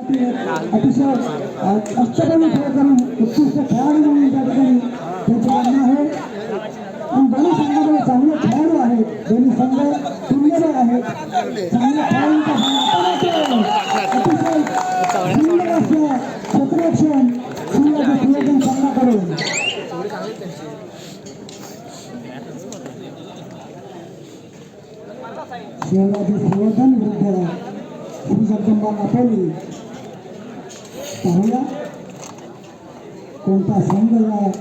व्यक्ती अतिशय कष्टकरी खेळ करून उत्कृष्ट खेळाडू म्हणून त्या ठिकाणी त्यांची गणना आहे आणि दोन्ही संघामध्ये चांगले खेळाडू आहेत दोन्ही संघ तुल्यबळ आहेत चांगल्या खेळाडूंचा अतिशय क्षेत्ररक्षण सूर्याचं संघाकडून शिवराजी संवर्धन विरुद्ध श्री जगदंबा कापोली पाहूया कोणता संघ या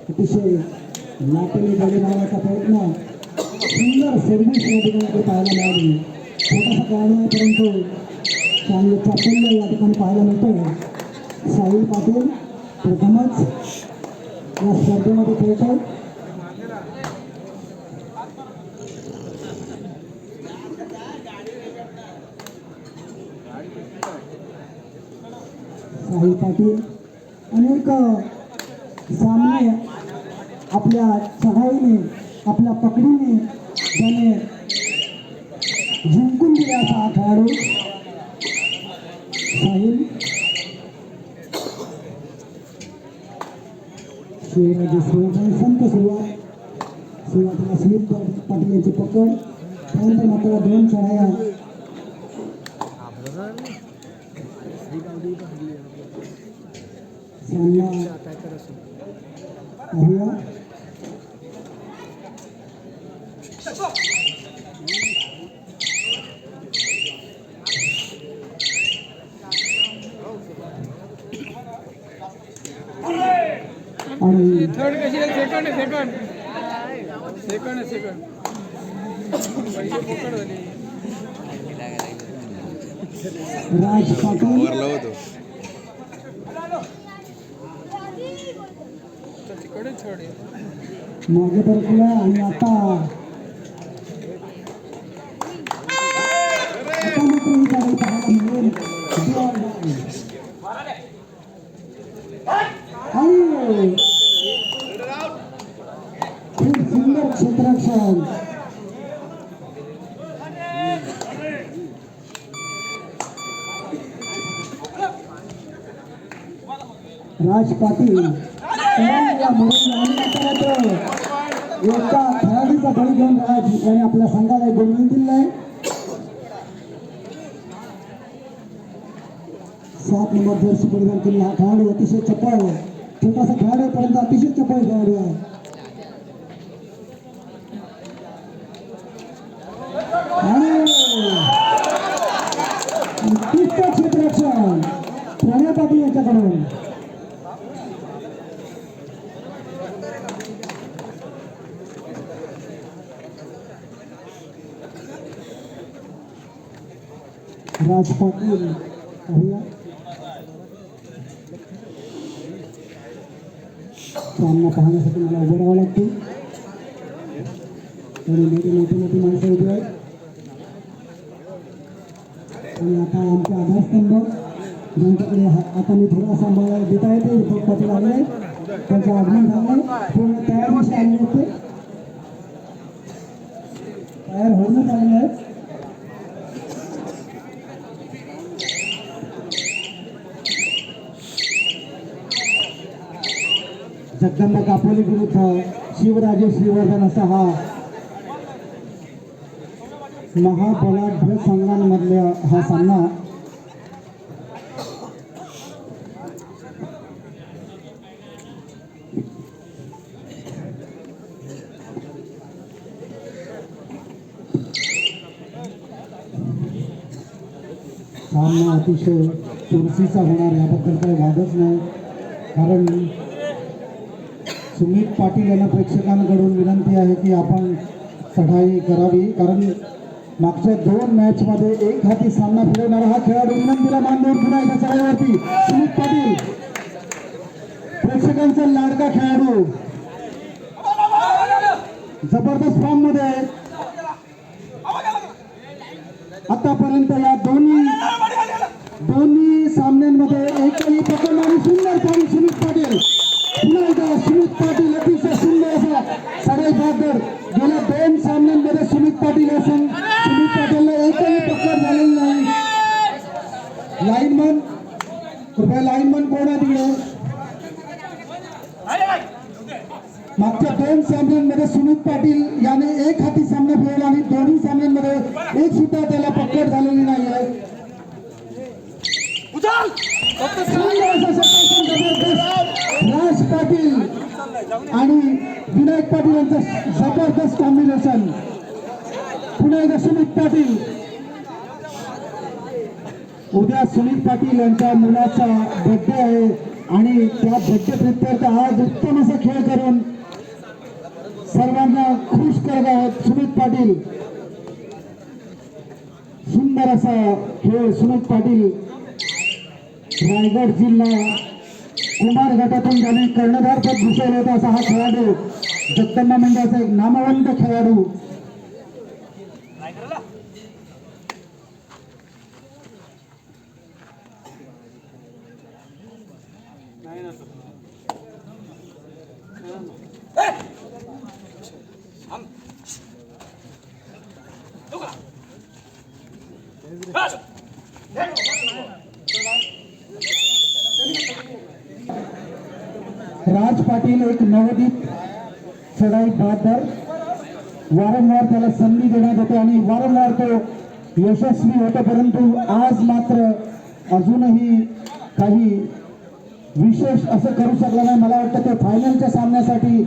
अतिशय लाटेली गाडी मारण्याचा प्रयत्न सुंदर सर्व्हिस या ठिकाणी पाहायला मिळाली छोटासा खेळाडू आहे परंतु चांगले चापल्य या ठिकाणी पाहायला मिळते साहिल पाटील प्रथमच या स्पर्धेमध्ये खेळतो साहिल पाटील अनेक सामने आपल्या चढाईने आपल्या पकडीने त्याने जिंकून दिला असा हा खेळाडू साहिल शिवराजी सुरेश संत सुरुवातीला स्मित पाटील यांची पकड त्यानंतर मात्र दोन चढाया सामना पाहूया आणि थर्ड कशी आहे सेकंड सेकंड सेकंड सेकंड पहिले पकड झाली राज पाटील तिकडे छोड मागे परतला आणि आता मात्र ही गाडी पाहायला मिळेल आणि खूप सुंदर क्षेत्ररक्षण राज पाटील एका खेळाडूचा बळी घेऊन राज याने आपल्या संघाला एक गोल दिलाय 7 नंबर जर्सी परिधान केलेला हा खेळाडू अतिशय चपळ छोटासा खेळाडू आहे परंतु अतिशय चपळ खेळाडू आहे आणि उत्कृष्ट क्षेत्ररक्षण प्रणय पाटील यांच्याकडून राज पाटील पाहूया सामना पाहण्यासाठी मला उभं राहावं लागते आणि मोठी माणसं उभी आहेत आणि आता आमचे आधारस्तंभ ज्यांच्याकडे आता मी थोडा सांभाळायला देता येते दीपक पाटील आले आहेत त्यांचं आगमन झालं पूर्ण तयारीशी आले होते तयार होऊनच आलेले आहेत जगदंबा कापोली विरुद्ध शिवराजे श्रीवर्धन असा हा महाबलाढ्य संघांमधला हा सामना अतिशय चुरशीचा होणार याबद्दल काही वादच नाही कारण सुमित पाटील यांना प्रेक्षकांकडून विनंती आहे की आपण चढाई करावी कारण मागच्या 2 मॅचमध्ये एक हाती सामना फिरवणारा हा खेळाडू विनंतीला मान देऊन पुन्हा एकदा चढाईवरती सुमित पाटील प्रेक्षकांचा लाडका खेळाडू जबरदस्त फॉर्म मध्ये आहे आतापर्यंत या दोन्ही सामन्यांमध्ये एकही पकडणारी सुंदर खेळाडू सुमित पाटील पुन्हा एकदा सुमित पाटील अतिशय सुंदर असा चढाई बहादर गेल्या 2 सामन्यांमध्ये सुमित पाटीलला एकही पकड झालेली लाईनमन कृपया लाईनमन कोण आहे तिकडे? मागच्या 2 सामन्यांमध्ये सुमित पाटील याने एक हाती सामना खेळला आणि दोन्ही सामन्यांमध्ये एक सुद्धा त्याला पकड झालेली नाही आहे. राज पाटील आणि विनायक पाटील यांचं जबरदस्त कॉम्बिनेशन. पुन्हा एकदा सुमित पाटील. उद्या सुमित पाटील यांच्या मुलाचा बर्थडे आहे आणि त्या बर्थडे प्रित्यर्थ आज उत्तम असा खेळ करून सर्वांना खुश करत आहेत सुमित पाटील. सुंदर असा खेळ सुमित पाटील. रायगड जिल्हा कुमार गटातून ज्याने कर्णधार पद भूषवलं होतं असा हा खेळाडू, जगदंबा मंडळाचा एक नामवंत खेळाडू. राज पाटील एक नवोदित चढाई बहादर. वारंवार त्याला संधी देण्यात होते आणि वारंवार तो यशस्वी होतो, परंतु आज मात्र अजूनही काही विशेष असं करू शकला नाही. मला वाटतं ते फायनलच्या सामन्यासाठी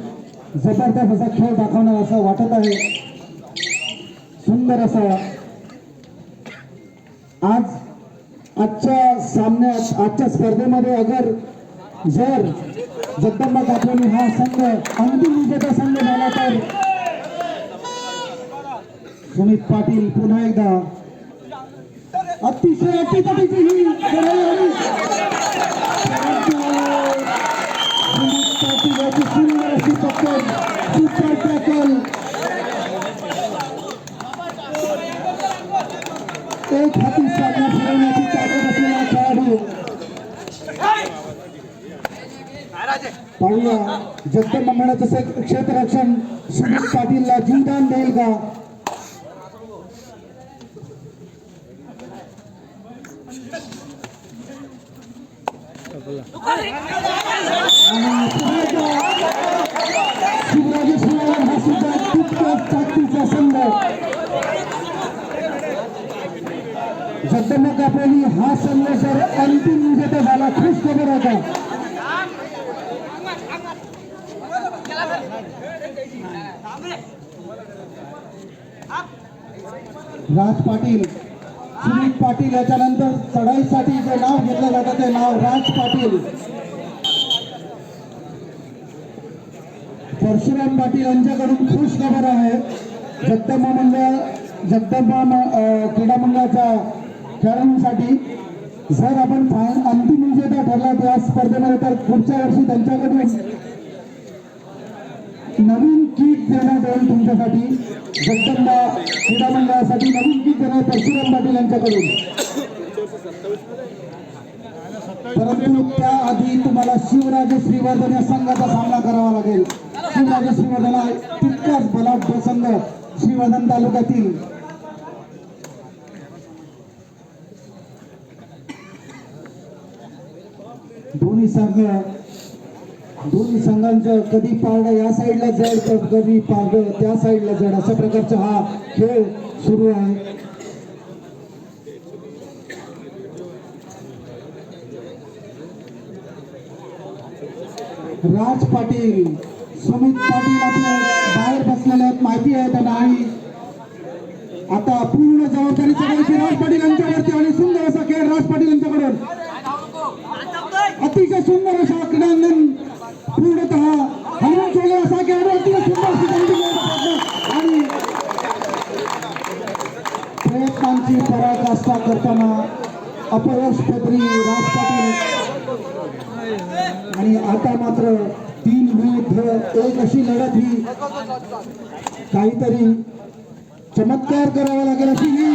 जबरदस्त असा खेळ दाखवणार असं वाटत आहे. सुंदर असा आजच्या स्पर्धेमध्ये जर जगदंबा कापलेली हा संघ अंतिम विजेता संघ झाला तर सुमित पाटील पुन्हा एकदा अतिशय अटीतटीची ही लढाई होती. सुमित पाटील याची सुंदर अशी पकड, सुपर टॅकल, एक हाती सामना फिरवण्याची ताकद असलेला खेळाडू. पाहूया जगदंबा मंडळाचं क्षेत्ररक्षण सुमित पाटीलला जीवदान देईल का? शिवराज श्रीवार हा सुद्धा तितकाच ताकदीचा संघ. जगदंबा कापलेली हा संघ जर अंतिम विजेता झाला खुश खबर होता. राज पाटील, सुमित पाटील याच्यानंतर चढाईसाठी जे नाव घेतलं जातं ते नाव राज पाटील. परशुराम पाटील यांच्याकडून खुश खबर आहे. जगदंबा क्रीडा मंडळाच्या खेळाडूंसाठी जर आपण अंतिम विजेता ठरला त्या स्पर्धेमध्ये तर पुढच्या वर्षी त्यांच्याकडून नवीन किट देण्यात येईल. तुमच्यासाठी जगदंबा क्रीडा मंडळासाठी नवीन किट देणार परशुराम पाटील यांच्याकडून. परंतु त्याआधी तुम्हाला शिवराज श्रीवर्धन या संघाचा सामना करावा लागेल. शिवराज श्रीवर्धन हा तितकाच बलाढ्य संघ श्रीवर्धन तालुक्यातील. दोन्ही संघांचं कधी पारडं या साईडला जड तर कधी पारडं त्या साईडला जड अशा प्रकारचा हा खेळ सुरू आहे. राज पाटील, सुमित पाटील आपल्या बाहेर बसलेले आहेत, माहिती आहे त्यांना. आणि आता पूर्ण जबाबदारी चढायची राज पाटील यांच्यावरती आणि सुंदर असा खेळ राज पाटील यांच्याकडून. अतिशय सुंदर असा क्रीडांगण पूर्णतः हलवून सोडला असा खेळ. अतिशय सुंदर आणि प्रयत्नांची पराकाष्ठा करताना अपयश पदरी राज पाटील. आणि आता मात्र 3 विरुद्ध 1 अशी लढत ही काहीतरी चमत्कार करावा लागेल अशी ही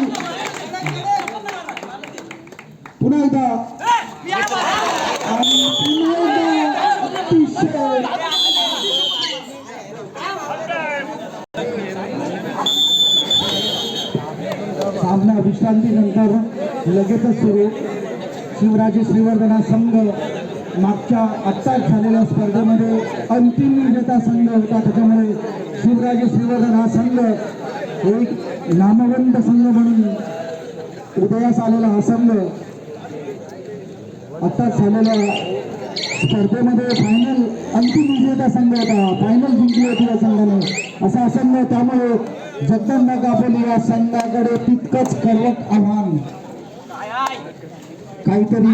पुन्हा एकदा सामना विश्रांतीनंतर लगेचच सुरू. शिवराजे श्रीवर्धन हा संघ मागच्या आत्ताच झालेल्या स्पर्धेमध्ये अंतिम विजेता संघ होता. त्याच्यामुळे शिवराजे श्रीवर्धन हा संघ एक नामवंत संघ म्हणून उदयास आलेला हा संघ आत्ताच झालेल्या स्पर्धेमध्ये फायनल अंतिम विजेता संघ होता. फायनल जिंकली होती या संघाने असा संघ. त्यामुळे जगदंबा कापोली या संघाकडे तितकंच कडवट आव्हान. काहीतरी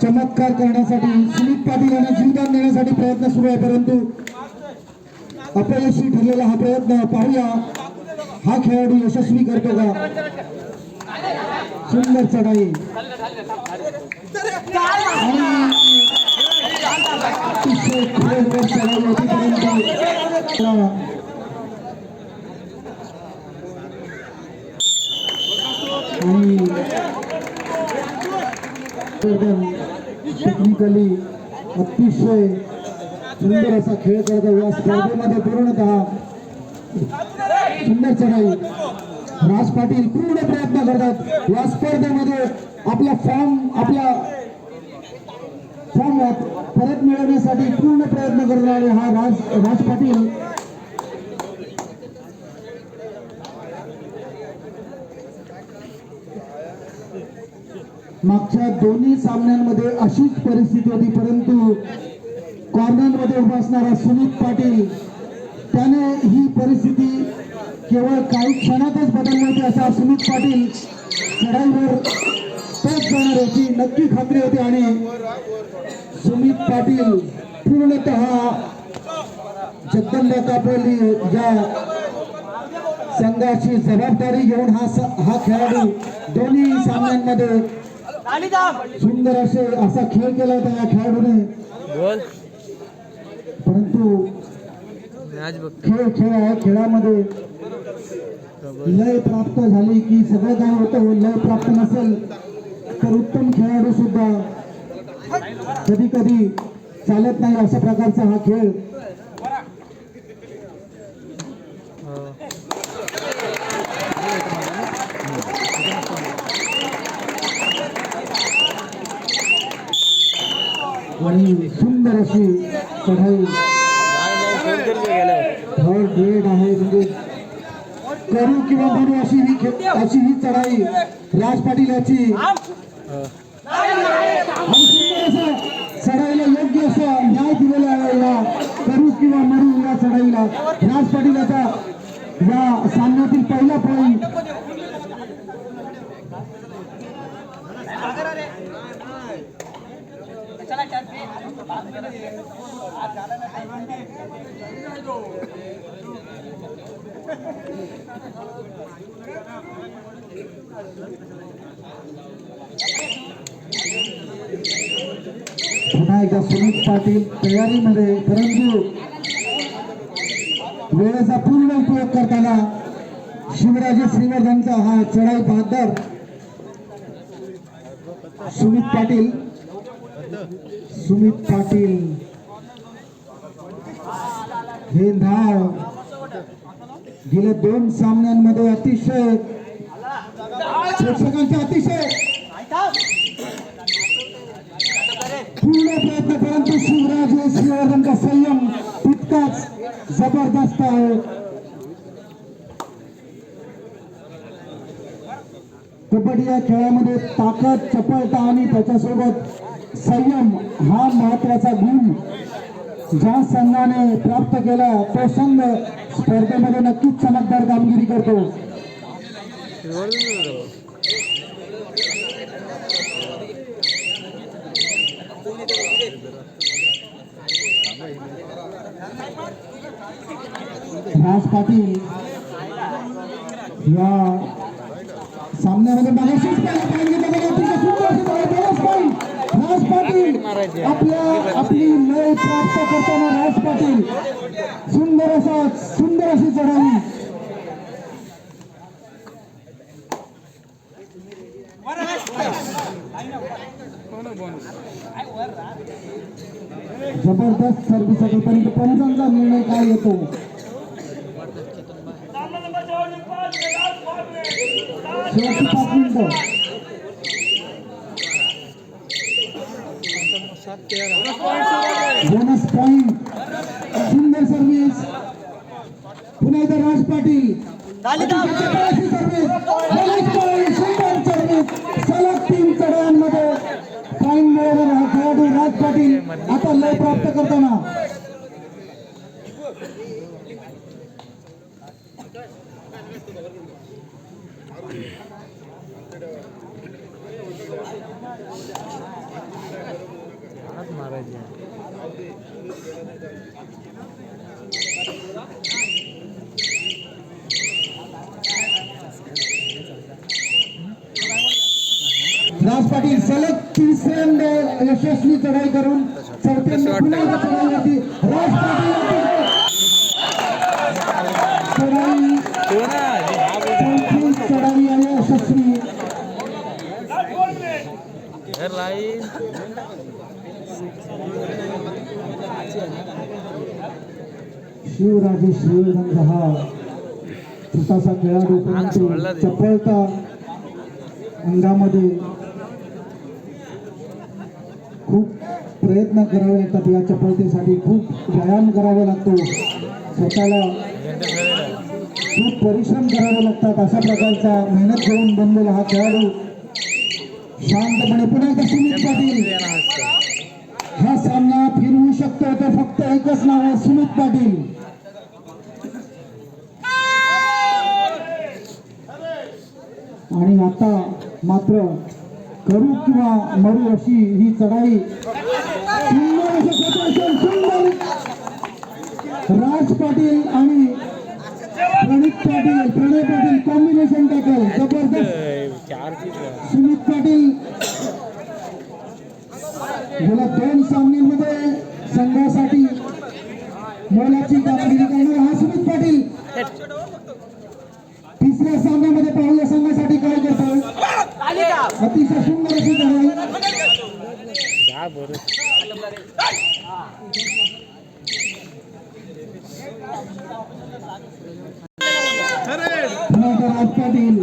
चमत्कार करण्यासाठी सुमित पाटील यांना जीवदान देण्यासाठी प्रयत्न सुरू आहे, परंतु अपयशी ठरलेला हा प्रयत्न. पाहूया हा खेळाडू यशस्वी करतो का. सुंदर चढाई अतिशय खोलवर चढाई होती, परंतु टेक्निकली अतिशय सुंदर असा खेळ करतो या स्पर्धेमध्ये. पूर्णतः सुंदर चढाई. राज पाटील पूर्ण प्रयत्न करतात या स्पर्धेमध्ये आपला फॉर्म परत मिळवण्यासाठी पूर्ण प्रयत्न करणारे हा राज पाटील. मागच्या दोन्ही सामन्यांमध्ये अशीच परिस्थिती होती, परंतु कॉर्नरमध्ये उभा असणारा सुमित पाटील त्याने ही परिस्थिती केवळ काही क्षणातच बदलली होती. असा सुमित पाटील चढाईवर तोच जाणार याची नक्की खात्री होती आणि सुमित पाटील पूर्णतः जगदंबा कापोली या संघाची जबाबदारी घेऊन हा खेळाडू दोन्ही सामन्यांमध्ये सुंदर असा खेळ केला होता या खेळाडूने. परंतु खेळ आहे, खेळामध्ये लय प्राप्त झाली की सगळं काय होतं. लय प्राप्त नसेल तर उत्तम खेळाडू सुद्धा कधी कधी चालत नाही. अशा प्रकारचा हा खेळ. आणि सुंदर अशी चढाई थर्ड ग्रेड आहे, म्हणजे करू किंवा बनू अशी ही चढाई राज पाटील याची. चढाईला योग्य असं न्याय दिलेला आहे या करू किंवा मरू या चढाईला. राज पाटील याचा या सामन्यातील पहिला पॉईंट. पुन्हा एकदा सुमित पाटील तयारीमध्ये, परंतु वेळेचा पूर्ण उपयोग करताना शिवराजे श्रीवर्धनचा हा चढाई बहादर सुमित पाटील हे धाव गेल्या दोन सामन्यांमध्ये अतिशय प्रेक्षकांचा अतिशय पूर्ण प्रयत्न, परंतु शिवराजे श्रीवर्धनचा संयम तितकाच जबरदस्त आहे. कबड्डी या खेळामध्ये ताकद, चपळता आणि त्याच्यासोबत संयम हा महत्वाचा गुण ज्या संघाने प्राप्त केला तो संघ स्पर्धेमध्ये नक्कीच चमकदार कामगिरी करतो. राज पाटील या सामन्यामध्ये राज पाटील आपली लय प्राप्त करताना राज पाटील सुंदर अशी चढाई. जबरदस्त सर्व्हिससाठी, परंतु पंचांचा निर्णय काय येतो. शेवटची 5 मिनिटं. Bonus point. सुंदर सर्व्हिस. पुन्हा एकदा राज पाटील. अतिशय सर्व्हिस. Bonus point. सुंदर सर्व्हिस. सलग 3 चढायांमध्ये पॉइंट मिळवलेला हा खेळाडू राज पाटील आता लय प्राप्त करताना. राज पाटील सलग 3ऱ्यांदा यशस्वी चढाई करून 4थ्यांदा पुन्हा एकदा चढाईवरती राज पाटील. चढाई आहे यशस्वी. शिवराजे शिवगंज हा छोटासा खेळाडू परंतु चपळता अंगामध्ये खूप प्रयत्न करावे लागतात. या चपळतेसाठी खूप व्यायाम करावा लागतो. स्वतःला खूप परिश्रम करावे लागतात. अशा प्रकारचा मेहनत करून बनलेला हा खेळाडू शांतपणे पुन्हा एकदा सुमित पाटील. हा सामना फिरवू शकतो तो फक्त एकच नाव आहे सुमित पाटील. आणि आता मात्र करू किंवा मरू अशी ही चढाई. सुंदर राज पाटील आणि प्रणय पाटील कॉम्बिनेशन टॅकल जबरदस्त. सुमित पाटील गेल्या 2 सामन्यांमध्ये संघासाठी मोलाची कामगिरी करणारा हा सुमित पाटील 3ऱ्या सामन्यामध्ये पाहुण्या संघासाठी काय करतोय. अतिशय सुंदर अशी चढाई. राज पाटील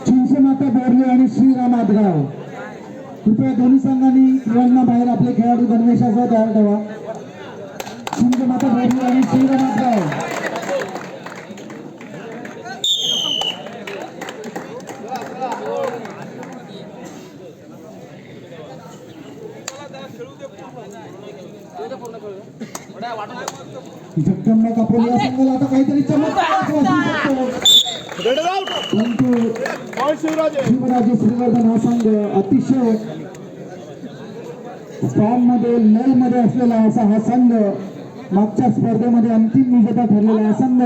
चिंचमाता बोरले आणि श्रीराम आदगाव. कृपया दोन्ही संघांनी खेळांना बाहेर आपले खेळाडू गणवेशासह तयार ठेवा. चिंचमाता बोरले आणि श्रीराम आदगाव. जगदंबा कापोल या संघाला आता काहीतरी चमत्कार परंतु शिवराजे श्रीवर्धन हा संघ अतिशय फॉर्म मध्ये लय मध्ये असलेला असा हा संघ. मागच्या स्पर्धेमध्ये अंतिम विजेता ठरलेला हा संघ.